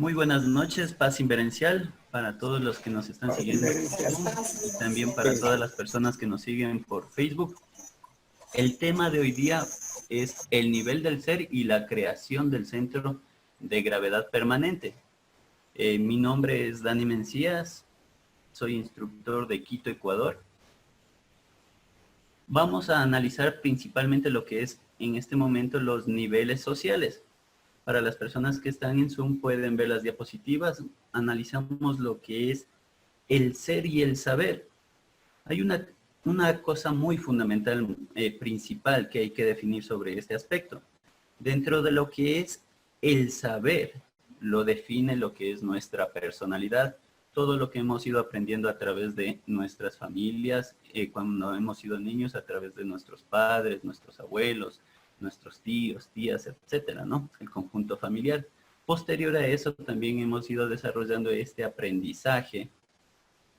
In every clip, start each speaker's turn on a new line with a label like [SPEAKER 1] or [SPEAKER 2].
[SPEAKER 1] Muy buenas noches, paz inverencial para todos los que nos están siguiendo y también para todas las personas que nos siguen por Facebook. El tema de hoy día es el nivel del ser y la creación del centro de gravedad permanente. Mi nombre es Dani Mencías, soy instructor de Quito, Ecuador. Vamos a analizar principalmente lo que es en este momento los niveles sociales. Para las personas que están en Zoom pueden ver las diapositivas. Analizamos lo que es el ser y el saber. Hay una cosa muy fundamental, principal, que hay que definir sobre este aspecto. Dentro de lo que es el saber, lo define lo que es nuestra personalidad, todo lo que hemos ido aprendiendo a través de nuestras familias, cuando hemos sido niños, a través de nuestros padres, nuestros abuelos, nuestros tíos, tías, etcétera, ¿no? El conjunto familiar. Posterior a eso, también hemos ido desarrollando este aprendizaje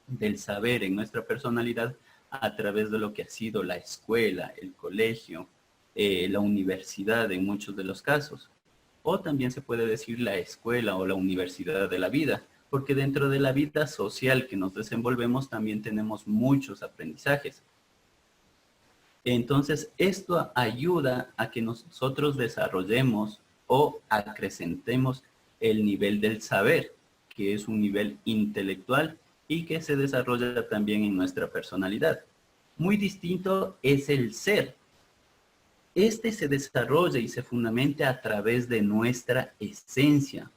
[SPEAKER 1] del saber en nuestra personalidad a través de lo que ha sido la escuela, el colegio, la universidad en muchos de los casos. O también se puede decir la escuela o la universidad de la vida, porque dentro de la vida social que nos desenvolvemos también tenemos muchos aprendizajes. Entonces, esto ayuda a que nosotros desarrollemos o acrecentemos el nivel del saber, que es un nivel intelectual y que se desarrolla también en nuestra personalidad. Muy distinto es el ser. Este se desarrolla y se fundamenta a través de nuestra esencia.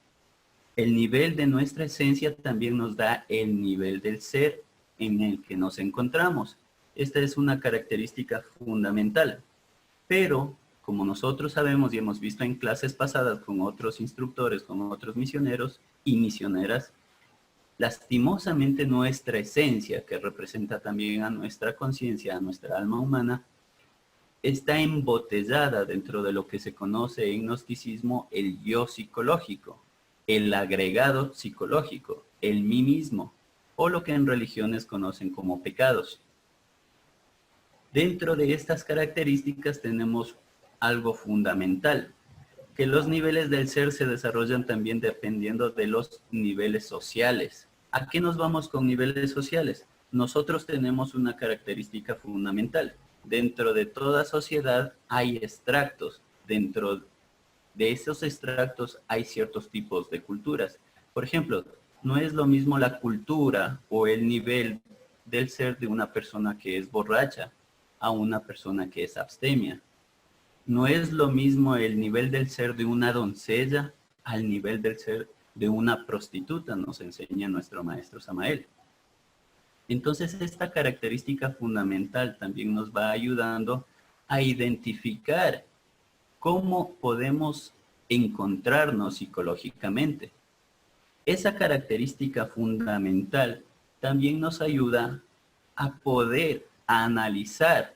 [SPEAKER 1] El nivel de nuestra esencia también nos da el nivel del ser en el que nos encontramos. Esta es una característica fundamental. Pero, como nosotros sabemos y hemos visto en clases pasadas con otros instructores, con otros misioneros y misioneras, lastimosamente nuestra esencia, que representa también a nuestra conciencia, a nuestra alma humana, está embotellada dentro de lo que se conoce en gnosticismo el yo psicológico, el agregado psicológico, el mí mismo, o lo que en religiones conocen como pecados. Dentro de estas características tenemos algo fundamental, que los niveles del ser se desarrollan también dependiendo de los niveles sociales. ¿A qué nos vamos con niveles sociales? Nosotros tenemos una característica fundamental. Dentro de toda sociedad hay extractos. Dentro de esos extractos hay ciertos tipos de culturas. Por ejemplo, no es lo mismo la cultura o el nivel del ser de una persona que es borracha a una persona que es abstemia. No es lo mismo el nivel del ser de una doncella al nivel del ser de una prostituta, nos enseña nuestro maestro Samael. Entonces, esta característica fundamental también nos va ayudando a identificar cómo podemos encontrarnos psicológicamente. Esa característica fundamental también nos ayuda a poder analizar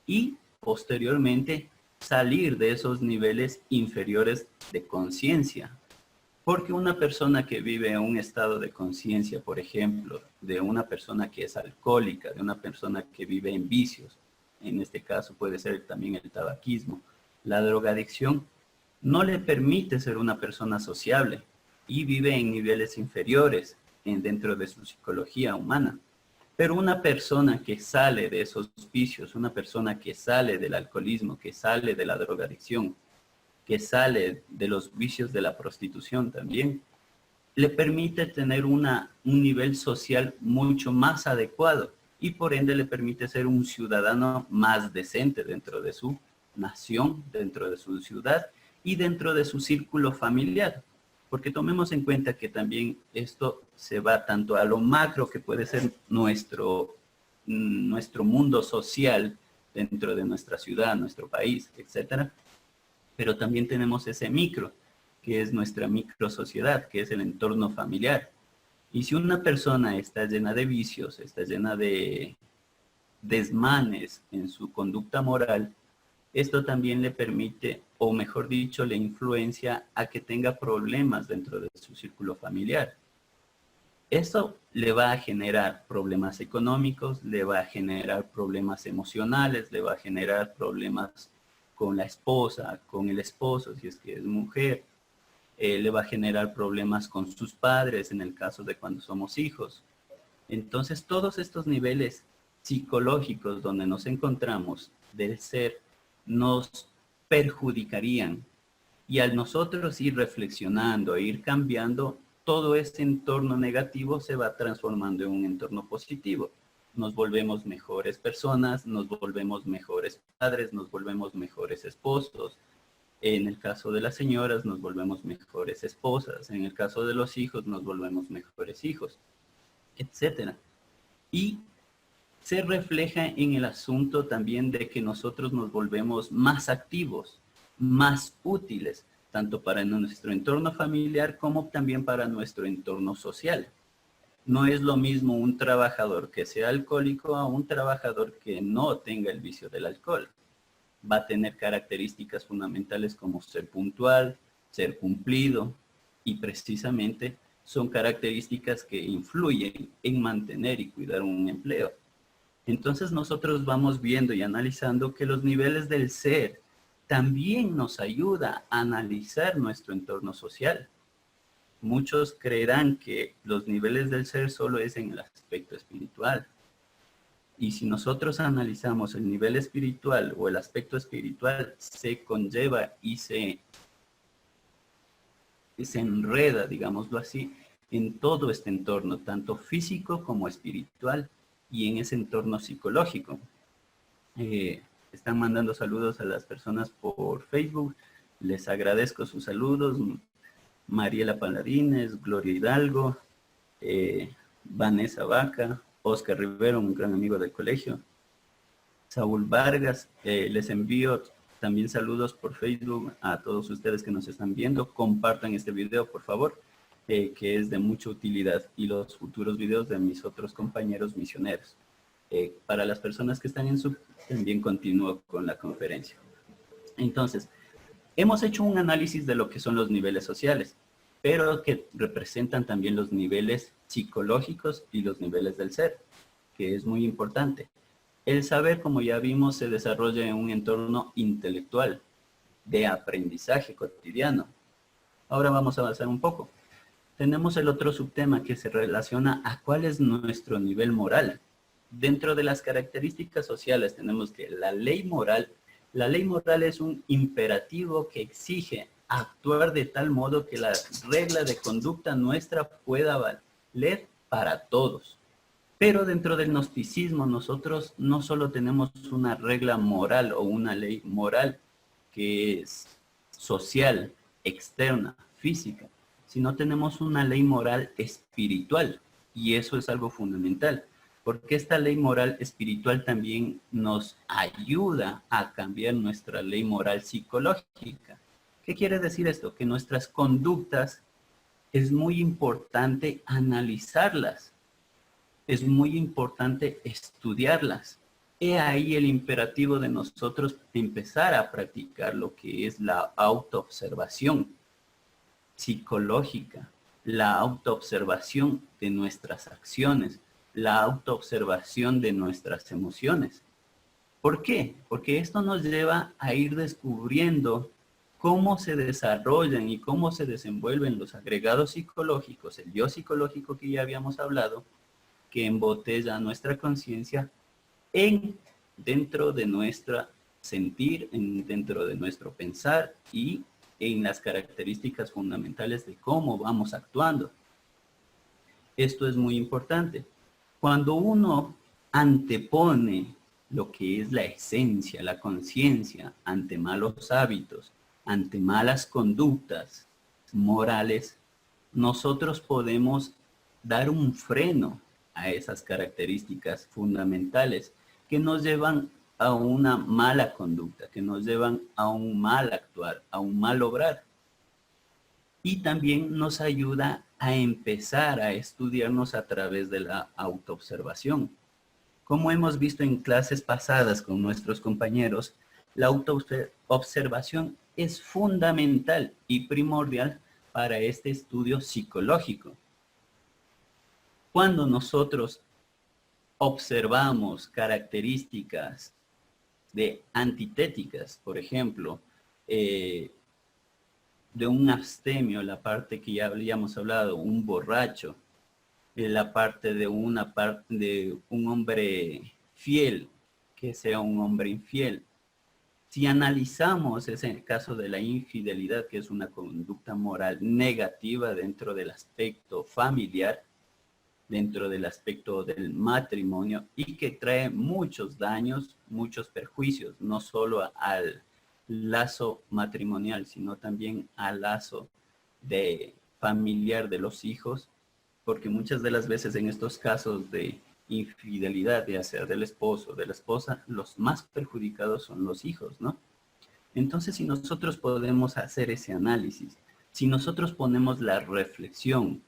[SPEAKER 1] y posteriormente salir de esos niveles inferiores de conciencia. Porque una persona que vive en un estado de conciencia, por ejemplo, de una persona que es alcohólica, de una persona que vive en vicios, en este caso puede ser también el tabaquismo, la drogadicción, no le permite ser una persona sociable y vive en niveles inferiores dentro de su psicología humana. Pero una persona que sale de esos vicios, una persona que sale del alcoholismo, que sale de la drogadicción, que sale de los vicios de la prostitución también, le permite tener un nivel social mucho más adecuado y por ende le permite ser un ciudadano más decente dentro de su nación, dentro de su ciudad y dentro de su círculo familiar. Porque tomemos en cuenta que también esto se va tanto a lo macro que puede ser nuestro mundo social dentro de nuestra ciudad, nuestro país, etcétera. Pero también tenemos ese micro, que es nuestra micro sociedad, que es el entorno familiar. Y si una persona está llena de vicios, está llena de desmanes en su conducta moral, esto también le permite, o mejor dicho, le influencia a que tenga problemas dentro de su círculo familiar. Esto le va a generar problemas económicos, le va a generar problemas emocionales, le va a generar problemas con la esposa, con el esposo, si es que es mujer, le va a generar problemas con sus padres en el caso de cuando somos hijos. Entonces, todos estos niveles psicológicos donde nos encontramos del ser nos perjudicarían. Y al nosotros ir reflexionando, e ir cambiando, todo ese entorno negativo se va transformando en un entorno positivo. Nos volvemos mejores personas, nos volvemos mejores padres, nos volvemos mejores esposos. En el caso de las señoras, nos volvemos mejores esposas. En el caso de los hijos, nos volvemos mejores hijos, etcétera. Y se refleja en el asunto también de que nosotros nos volvemos más activos, más útiles, tanto para nuestro entorno familiar como también para nuestro entorno social. No es lo mismo un trabajador que sea alcohólico a un trabajador que no tenga el vicio del alcohol. Va a tener características fundamentales como ser puntual, ser cumplido, y precisamente son características que influyen en mantener y cuidar un empleo. Entonces nosotros vamos viendo y analizando que los niveles del ser también nos ayuda a analizar nuestro entorno social. Muchos creerán que los niveles del ser solo es en el aspecto espiritual. Y si nosotros analizamos el nivel espiritual o el aspecto espiritual, se conlleva y se enreda, digámoslo así, en todo este entorno, tanto físico como espiritual, y en ese entorno psicológico. Están mandando saludos a las personas por Facebook. Les agradezco sus saludos. Mariela Paladines, Gloria Hidalgo, Vanessa Vaca, Oscar Rivero, un gran amigo del colegio, Saúl Vargas. Les envío también saludos por Facebook a todos ustedes que nos están viendo. Compartan este video, por favor, que es de mucha utilidad, y los futuros videos de mis otros compañeros misioneros. Para las personas que están en Zoom, también continúo con la conferencia. Entonces, hemos hecho un análisis de lo que son los niveles sociales, pero que representan también los niveles psicológicos y los niveles del ser, que es muy importante. El saber, como ya vimos, se desarrolla en un entorno intelectual, de aprendizaje cotidiano. Ahora vamos a avanzar un poco. Tenemos el otro subtema que se relaciona a cuál es nuestro nivel moral. Dentro de las características sociales tenemos que la ley moral es un imperativo que exige actuar de tal modo que la regla de conducta nuestra pueda valer para todos. Pero dentro del gnosticismo nosotros no solo tenemos una regla moral o una ley moral que es social, externa, física, sino tenemos una ley moral espiritual, y eso es algo fundamental, porque esta ley moral espiritual también nos ayuda a cambiar nuestra ley moral psicológica. ¿Qué quiere decir esto? Que nuestras conductas es muy importante analizarlas, es muy importante estudiarlas. He ahí el imperativo de nosotros empezar a practicar lo que es la autoobservación psicológica, la autoobservación de nuestras acciones, la autoobservación de nuestras emociones. ¿Por qué? Porque esto nos lleva a ir descubriendo cómo se desarrollan y cómo se desenvuelven los agregados psicológicos, el yo psicológico que ya habíamos hablado, que embotella nuestra conciencia dentro de nuestra sentir, dentro de nuestro pensar y en las características fundamentales de cómo vamos actuando. Esto es muy importante. Cuando uno antepone lo que es la esencia, la conciencia, ante malos hábitos, ante malas conductas morales, nosotros podemos dar un freno a esas características fundamentales que nos llevan a una mala conducta, que nos llevan a un mal actuar, a un mal obrar. Y también nos ayuda a empezar a estudiarnos a través de la autoobservación. Como hemos visto en clases pasadas con nuestros compañeros, la autoobservación es fundamental y primordial para este estudio psicológico. Cuando nosotros observamos características de antitéticas, por ejemplo, de un abstemio, la parte que ya habíamos hablado, un borracho, la parte de un hombre fiel, que sea un hombre infiel. Si analizamos ese caso de la infidelidad, que es una conducta moral negativa dentro del aspecto familiar, dentro del aspecto del matrimonio, y que trae muchos daños, muchos perjuicios, no solo al lazo matrimonial, sino también al lazo de familiar de los hijos, porque muchas de las veces en estos casos de infidelidad, ya sea del esposo o de la esposa, los más perjudicados son los hijos, ¿no? Entonces, si nosotros podemos hacer ese análisis, si nosotros ponemos la reflexión,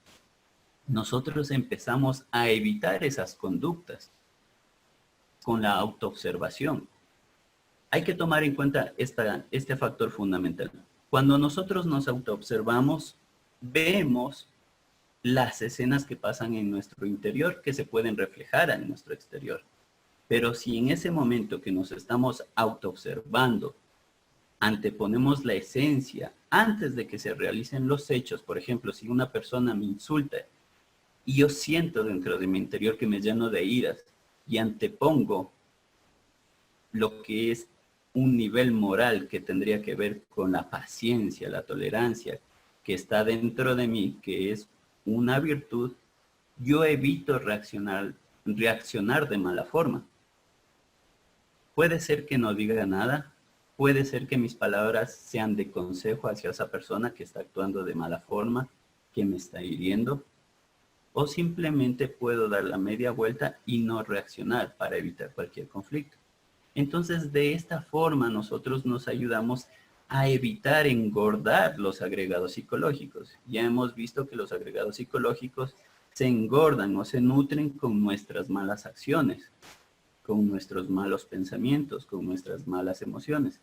[SPEAKER 1] nosotros empezamos a evitar esas conductas con la autoobservación. Hay que tomar en cuenta este factor fundamental. Cuando nosotros nos autoobservamos, vemos las escenas que pasan en nuestro interior que se pueden reflejar en nuestro exterior. Pero si en ese momento que nos estamos autoobservando, anteponemos la esencia antes de que se realicen los hechos, por ejemplo, si una persona me insulta y yo siento dentro de mi interior que me lleno de iras y antepongo lo que es un nivel moral que tendría que ver con la paciencia, la tolerancia que está dentro de mí, que es una virtud, yo evito reaccionar de mala forma. Puede ser que no diga nada, puede ser que mis palabras sean de consejo hacia esa persona que está actuando de mala forma, que me está hiriendo, o simplemente puedo dar la media vuelta y no reaccionar para evitar cualquier conflicto. Entonces, de esta forma nosotros nos ayudamos a evitar engordar los agregados psicológicos. Ya hemos visto que los agregados psicológicos se engordan o se nutren con nuestras malas acciones, con nuestros malos pensamientos, con nuestras malas emociones.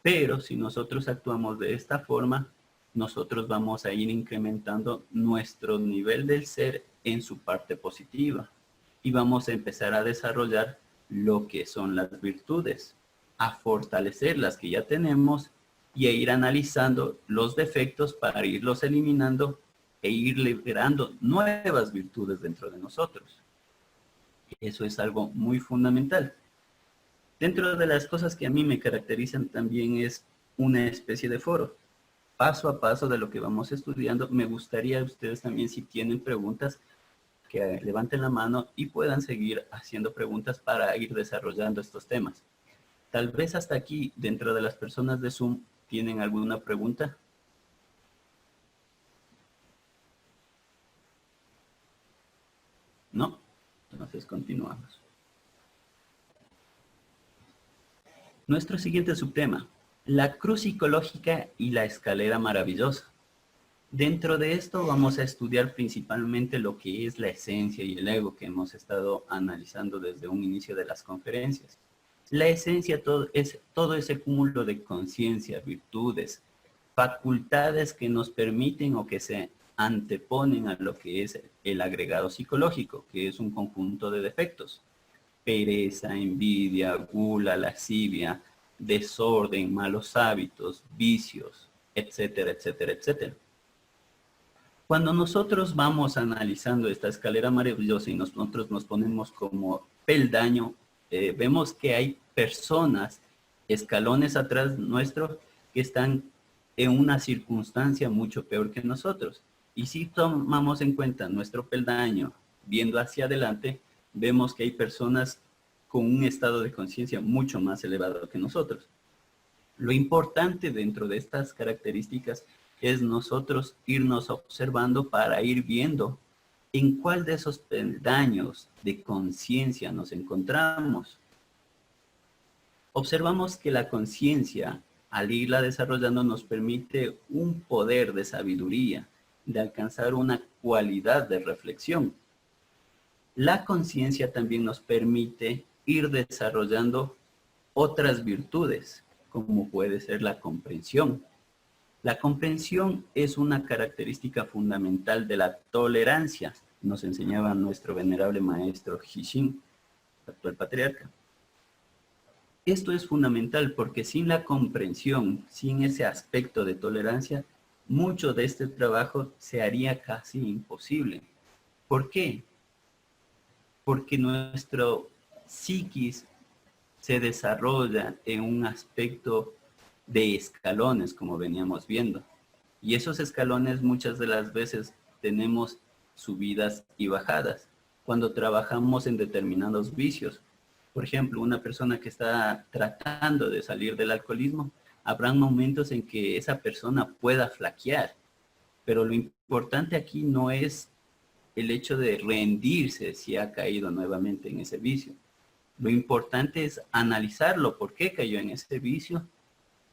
[SPEAKER 1] Pero si nosotros actuamos de esta forma, nosotros vamos a ir incrementando nuestro nivel del ser en su parte positiva y vamos a empezar a desarrollar lo que son las virtudes, a fortalecer las que ya tenemos y a ir analizando los defectos para irlos eliminando e ir liberando nuevas virtudes dentro de nosotros. Eso es algo muy fundamental. Dentro de las cosas que a mí me caracterizan también es una especie de foro. Paso a paso de lo que vamos estudiando, me gustaría a ustedes también, si tienen preguntas, que levanten la mano y puedan seguir haciendo preguntas para ir desarrollando estos temas. Tal vez hasta aquí, dentro de las personas de Zoom, ¿tienen alguna pregunta? ¿No? Entonces continuamos. Nuestro siguiente subtema, la cruz psicológica y la escalera maravillosa. Dentro de esto vamos a estudiar principalmente lo que es la esencia y el ego que hemos estado analizando desde un inicio de las conferencias. La esencia es todo ese cúmulo de conciencia, virtudes, facultades que nos permiten o que se anteponen a lo que es el agregado psicológico, que es un conjunto de defectos. Pereza, envidia, gula, lascivia, desorden, malos hábitos, vicios, etcétera, etcétera, etcétera. Cuando nosotros vamos analizando esta escalera maravillosa y nosotros nos ponemos como peldaño, vemos que hay personas, escalones atrás nuestro, que están en una circunstancia mucho peor que nosotros. Y si tomamos en cuenta nuestro peldaño, viendo hacia adelante, vemos que hay personas con un estado de conciencia mucho más elevado que nosotros. Lo importante dentro de estas características es nosotros irnos observando para ir viendo en cuál de esos peldaños de conciencia nos encontramos. Observamos que la conciencia, al irla desarrollando, nos permite un poder de sabiduría, de alcanzar una cualidad de reflexión. La conciencia también nos permite ir desarrollando otras virtudes, como puede ser la comprensión. La comprensión es una característica fundamental de la tolerancia, nos enseñaba nuestro venerable maestro Hishin, actual patriarca. Esto es fundamental porque sin la comprensión, sin ese aspecto de tolerancia, mucho de este trabajo se haría casi imposible. ¿Por qué? Porque nuestro psiquis se desarrolla en un aspecto de escalones, como veníamos viendo. Y esos escalones muchas de las veces tenemos subidas y bajadas cuando trabajamos en determinados vicios. Por ejemplo, una persona que está tratando de salir del alcoholismo, habrá momentos en que esa persona pueda flaquear, pero lo importante aquí no es el hecho de rendirse si ha caído nuevamente en ese vicio. Lo importante es analizarlo, por qué cayó en ese vicio,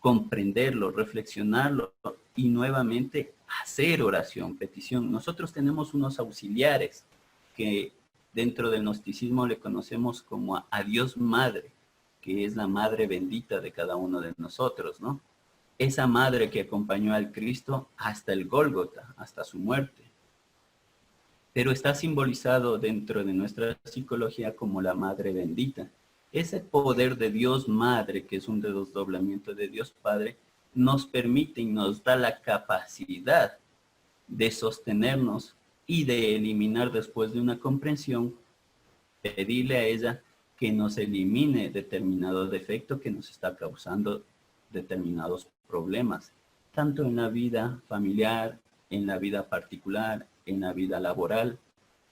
[SPEAKER 1] comprenderlo, reflexionarlo y nuevamente hacer oración, petición. Nosotros tenemos unos auxiliares que dentro del gnosticismo le conocemos como a Dios Madre, que es la madre bendita de cada uno de nosotros, ¿no? Esa madre que acompañó al Cristo hasta el Gólgota, hasta su muerte. Pero está simbolizado dentro de nuestra psicología como la madre bendita. Ese poder de Dios Madre, que es un desdoblamiento de Dios Padre, nos permite y nos da la capacidad de sostenernos y de eliminar después de una comprensión, pedirle a ella que nos elimine determinado defecto que nos está causando determinados problemas, tanto en la vida familiar, en la vida particular, en la vida laboral,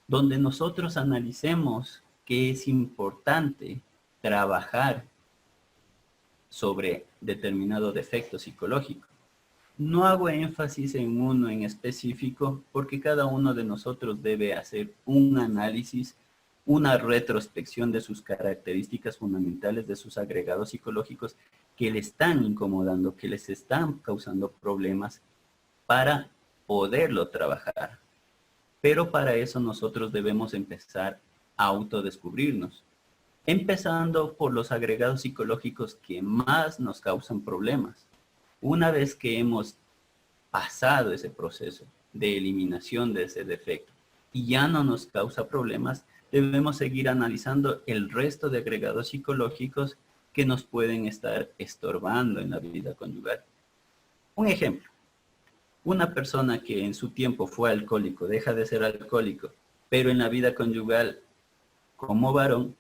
[SPEAKER 1] donde nosotros analicemos que es importante trabajar sobre determinado defecto psicológico. No hago énfasis en uno en específico porque cada uno de nosotros debe hacer un análisis, una retrospección de sus características fundamentales, de sus agregados psicológicos que le están incomodando, que les están causando problemas para poderlo trabajar. Pero para eso nosotros debemos empezar a autodescubrirnos, empezando por los agregados psicológicos que más nos causan problemas. Una vez que hemos pasado ese proceso de eliminación de ese defecto y ya no nos causa problemas, debemos seguir analizando el resto de agregados psicológicos que nos pueden estar estorbando en la vida conyugal. Un ejemplo, una persona que en su tiempo fue alcohólico, deja de ser alcohólico, pero en la vida conyugal, como varón,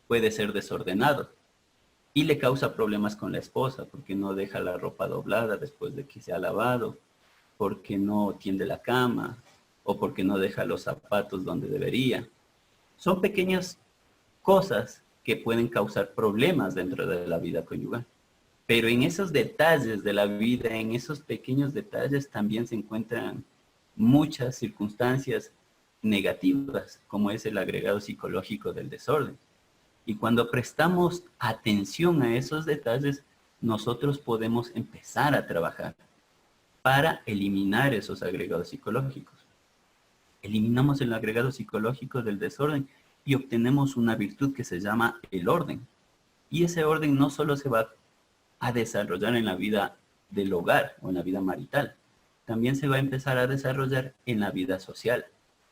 [SPEAKER 1] puede ser desordenado y le causa problemas con la esposa porque no deja la ropa doblada después de que se ha lavado, porque no tiende la cama o porque no deja los zapatos donde debería. Son pequeñas cosas que pueden causar problemas dentro de la vida conyugal. Pero en esos detalles de la vida, en esos pequeños detalles también se encuentran muchas circunstancias negativas, como es el agregado psicológico del desorden. Y cuando prestamos atención a esos detalles, nosotros podemos empezar a trabajar para eliminar esos agregados psicológicos. Eliminamos el agregado psicológico del desorden y obtenemos una virtud que se llama el orden. Y ese orden no solo se va a desarrollar en la vida del hogar o en la vida marital, también se va a empezar a desarrollar en la vida social.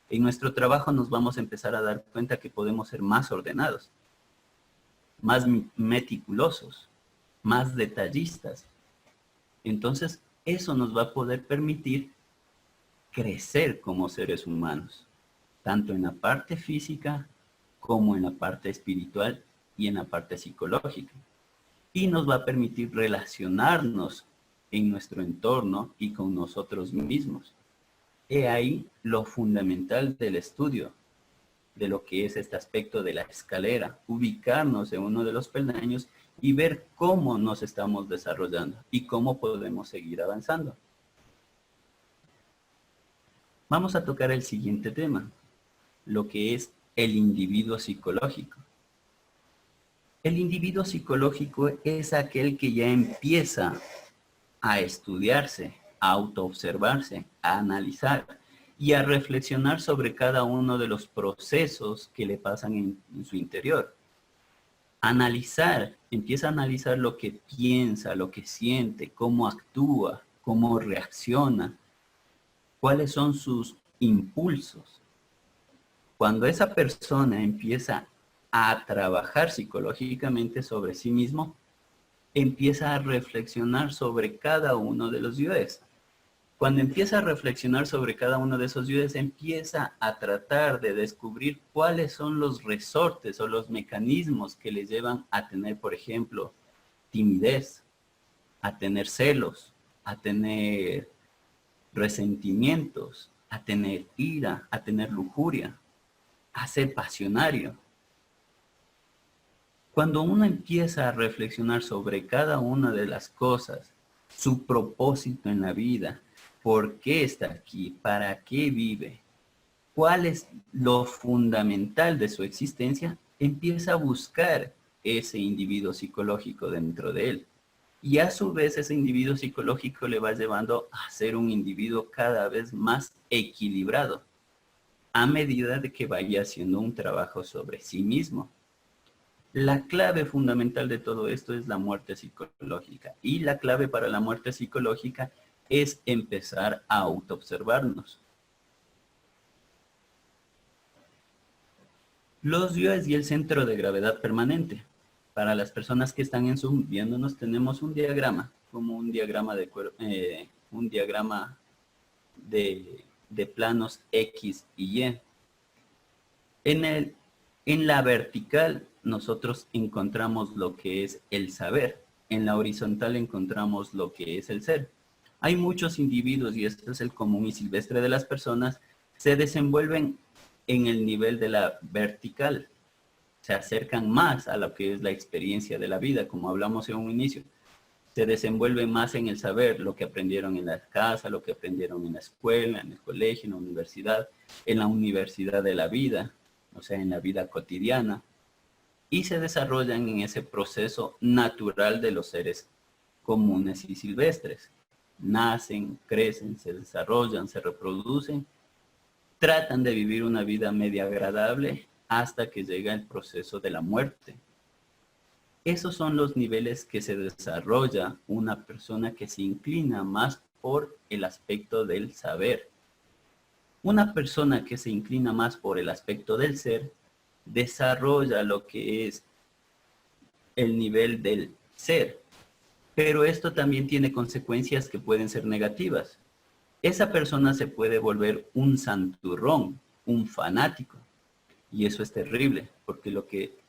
[SPEAKER 1] En nuestro trabajo nos vamos a empezar a dar cuenta que podemos ser más ordenados, más meticulosos, más detallistas. Entonces, eso nos va a poder permitir crecer como seres humanos, tanto en la parte física como en la parte espiritual y en la parte psicológica. Y nos va a permitir relacionarnos en nuestro entorno y con nosotros mismos. He ahí lo fundamental del estudio de lo que es este aspecto de la escalera, ubicarnos en uno de los peldaños y ver cómo nos estamos desarrollando y cómo podemos seguir avanzando. Vamos a tocar el siguiente tema, lo que es el individuo psicológico. El individuo psicológico es aquel que ya empieza a estudiarse, a autoobservarse, a analizar y a reflexionar sobre cada uno de los procesos que le pasan en su interior. Analizar, empieza a analizar lo que piensa, lo que siente, cómo actúa, cómo reacciona, cuáles son sus impulsos. Cuando esa persona empieza a trabajar psicológicamente sobre sí mismo, empieza a reflexionar sobre cada uno de los yoes. Cuando empieza a reflexionar sobre cada uno de esos yues, empieza a tratar de descubrir cuáles son los resortes o los mecanismos que le llevan a tener, por ejemplo, timidez, a tener celos, a tener resentimientos, a tener ira, a tener lujuria, a ser pasionario. Cuando uno empieza a reflexionar sobre cada una de las cosas, su propósito en la vida, por qué está aquí, para qué vive, cuál es lo fundamental de su existencia, empieza a buscar ese individuo psicológico dentro de él. Y a su vez ese individuo psicológico le va llevando a ser un individuo cada vez más equilibrado a medida de que vaya haciendo un trabajo sobre sí mismo. La clave fundamental de todo esto es la muerte psicológica. Y la clave para la muerte psicológica es empezar a autoobservarnos. Los yues y el centro de gravedad permanente. Para las personas que están en Zoom viéndonos, tenemos un diagrama, como un diagrama de planos X y Y. En la vertical nosotros encontramos lo que es el saber. En la horizontal encontramos lo que es el ser. Hay muchos individuos, y esto es el común y silvestre de las personas, se desenvuelven en el nivel de la vertical. Se acercan más a lo que es la experiencia de la vida, como hablamos en un inicio. Se desenvuelven más en el saber, lo que aprendieron en la casa, lo que aprendieron en la escuela, en el colegio, en la universidad de la vida, o sea, en la vida cotidiana, y se desarrollan en ese proceso natural de los seres comunes y silvestres. Nacen, crecen, se desarrollan, se reproducen, tratan de vivir una vida media agradable hasta que llega el proceso de la muerte. Esos son los niveles que se desarrolla una persona que se inclina más por el aspecto del saber. Una persona que se inclina más por el aspecto del ser, desarrolla lo que es el nivel del ser. Pero esto también tiene consecuencias que pueden ser negativas. Esa persona se puede volver un santurrón, un fanático. Y eso es terrible, porque lo que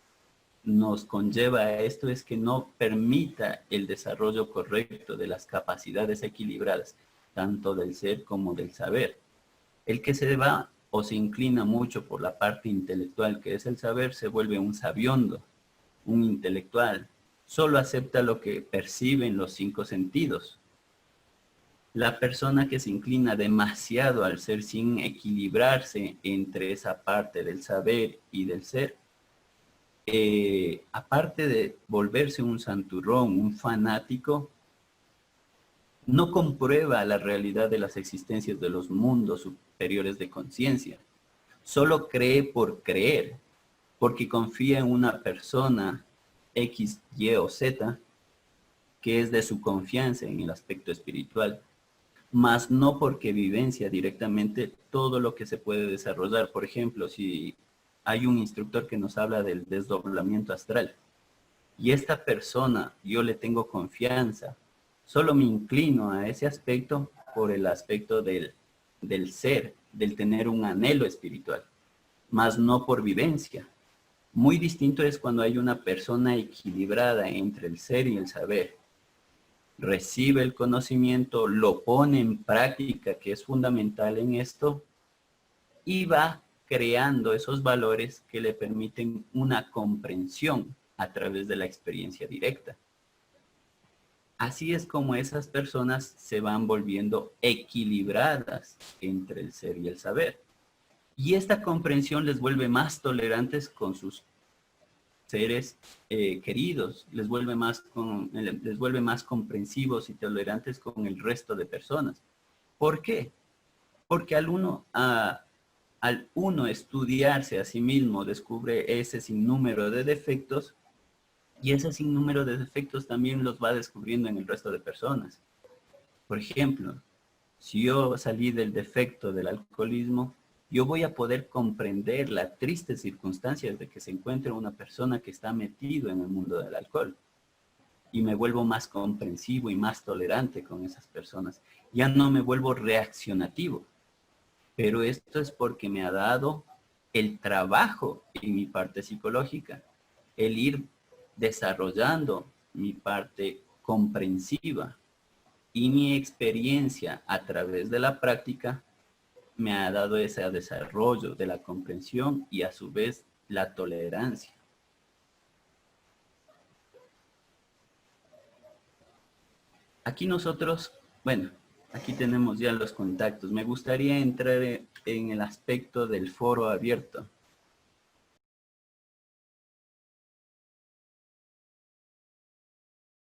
[SPEAKER 1] nos conlleva a esto es que no permita el desarrollo correcto de las capacidades equilibradas, tanto del ser como del saber. El que se va o se inclina mucho por la parte intelectual, que es el saber, se vuelve un sabiondo, un intelectual. Solo acepta lo que percibe en los 5 sentidos. La persona que se inclina demasiado al ser sin equilibrarse entre esa parte del saber y del ser, aparte de volverse un santurrón, un fanático, no comprueba la realidad de las existencias de los mundos superiores de conciencia. Solo cree por creer, porque confía en una persona X, Y o Z, que es de su confianza en el aspecto espiritual, más no porque vivencia directamente todo lo que se puede desarrollar. Por ejemplo, si hay un instructor que nos habla del desdoblamiento astral, y esta persona, yo le tengo confianza, solo me inclino a ese aspecto por el aspecto del ser, del tener un anhelo espiritual, más no por vivencia. Muy distinto es cuando hay una persona equilibrada entre el ser y el saber. Recibe el conocimiento, lo pone en práctica, que es fundamental en esto, y va creando esos valores que le permiten una comprensión a través de la experiencia directa. Así es como esas personas se van volviendo equilibradas entre el ser y el saber. Y esta comprensión les vuelve más tolerantes con sus seres queridos, les vuelve más comprensivos y tolerantes con el resto de personas. ¿Por qué? Porque al uno estudiarse a sí mismo, descubre ese sinnúmero de defectos, y ese sinnúmero de defectos también los va descubriendo en el resto de personas. Por ejemplo, si yo salí del defecto del alcoholismo, yo voy a poder comprender la triste circunstancia de que se encuentre una persona que está metido en el mundo del alcohol. y me vuelvo más comprensivo y más tolerante con esas personas. Ya no me vuelvo reaccionativo, pero esto es porque me ha dado el trabajo en mi parte psicológica, el ir desarrollando mi parte comprensiva y mi experiencia a través de la práctica me ha dado ese desarrollo de la comprensión y a su vez la tolerancia. Aquí nosotros, bueno, aquí tenemos ya los contactos. Me gustaría entrar en el aspecto del foro abierto.